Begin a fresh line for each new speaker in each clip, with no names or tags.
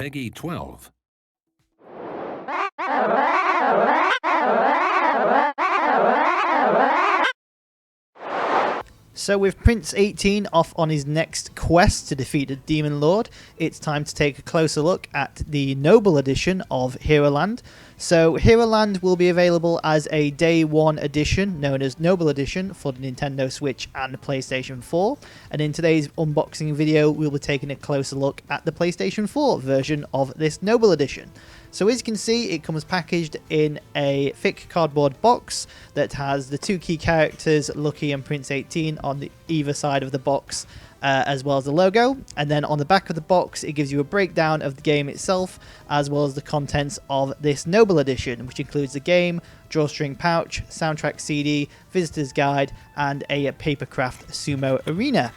Peggy 12.
So with Prince 18 off on his next quest to defeat the Demon Lord, it's time to take a closer look at the Knowble edition of Heroland. So Heroland will be available as a Day 1 edition known as Knowble Edition for the Nintendo Switch and the PlayStation 4. And in today's unboxing video, we'll be taking a closer look at the PlayStation 4 version of this Knowble Edition. So as you can see, it comes packaged in a thick cardboard box that has the two key characters, Lucky and Prince 18, on the either side of the box, as well as the logo. And then on the back of the box, it gives you a breakdown of the game itself, as well as the contents of this Knowble Edition, which includes the game, Drawstring Pouch, soundtrack CD, visitor's guide, and a Papercraft Sumo arena.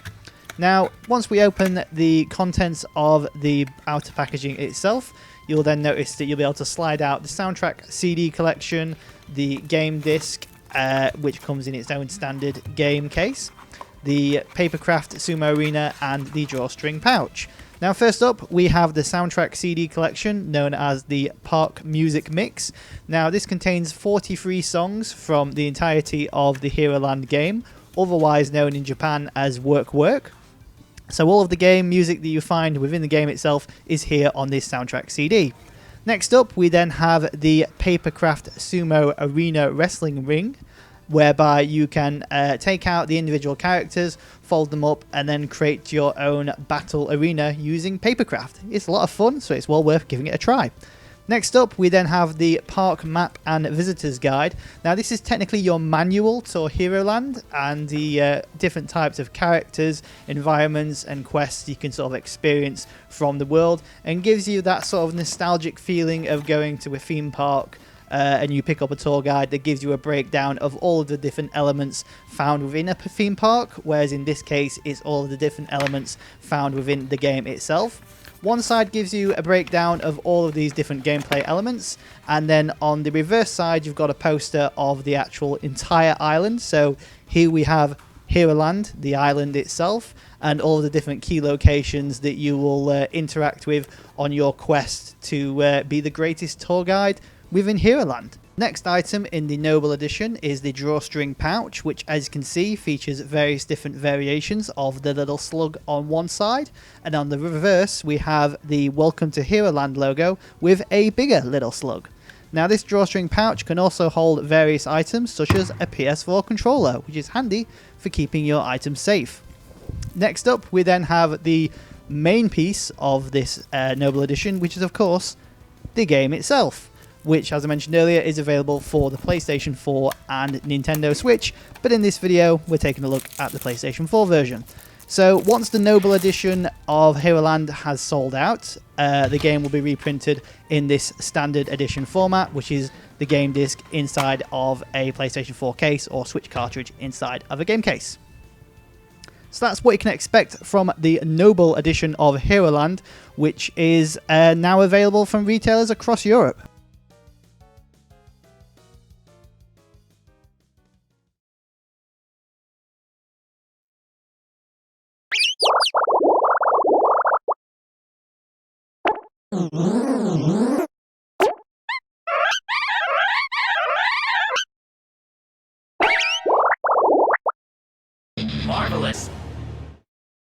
Now, once we open the contents of the outer packaging itself, you'll then notice that you'll be able to slide out the soundtrack CD collection, the game disc, which comes in its own standard game case, the Papercraft Sumo Arena, and the Drawstring Pouch. Now, first up, we have the soundtrack CD collection known as the Park Music Mix. Now, this contains 43 songs from the entirety of the Heroland game, otherwise known in Japan as Work Work. So all of the game music that you find within the game itself is here on this soundtrack CD. Next up, we then have the Papercraft Sumo Arena Wrestling Ring, whereby you can take out the individual characters, fold them up, and then create your own battle arena using Papercraft. It's a lot of fun, so it's well worth giving it a try. Next up, we then have the Park Map and Visitor's Guide. Now, this is technically your manual to Heroland and the different types of characters, environments, and quests you can sort of experience from the world, and gives you that sort of nostalgic feeling of going to a theme park and you pick up a tour guide that gives you a breakdown of all of the different elements found within a theme park, whereas in this case, it's all of the different elements found within the game itself. One side gives you a breakdown of all of these different gameplay elements, and then on the reverse side you've got a poster of the actual entire island. So here we have Heroland, the island itself, and all of the different key locations that you will interact with on your quest to be the greatest tour guide within Heroland. Next item in the Knowble Edition is the Drawstring Pouch, which, as you can see, features various different variations of the little slug on one side, and on the reverse we have the Welcome to Heroland logo with a bigger little slug. Now, this Drawstring Pouch can also hold various items such as a PS4 controller, which is handy for keeping your items safe. Next up, we then have the main piece of this Knowble Edition, which is of course the game itself, which, as I mentioned earlier, is available for the PlayStation 4 and Nintendo Switch, but in this video we're taking a look at the PlayStation 4 version. So once the Knowble Edition of Heroland has sold out, the game will be reprinted in this standard edition format, which is the game disc inside of a PlayStation 4 case or Switch cartridge inside of a game case. So that's what you can expect from the Knowble Edition of Heroland, which is now available from retailers across Europe.